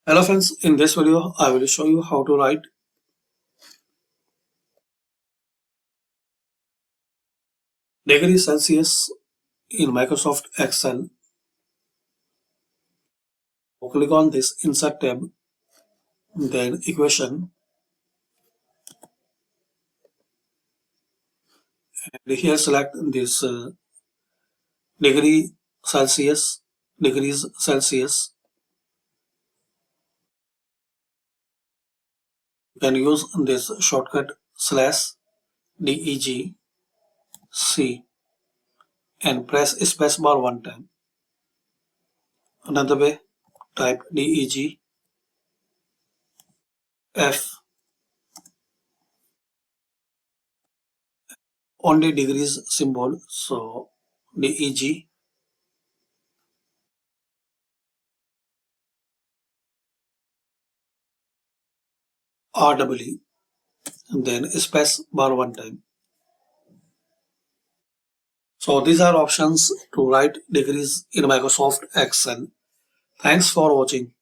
Hello friends, in this video I will show you how to write degree Celsius in Microsoft Excel. Click on this Insert tab, then Equation, and here select this degree Celsius, degrees Celsius. You can use this shortcut /DEG C and press spacebar one time. Another way, type DEG F, only degrees symbol, so DEG REE, and then space bar one time. So these are options to write degrees in Microsoft Excel. Thanks for watching.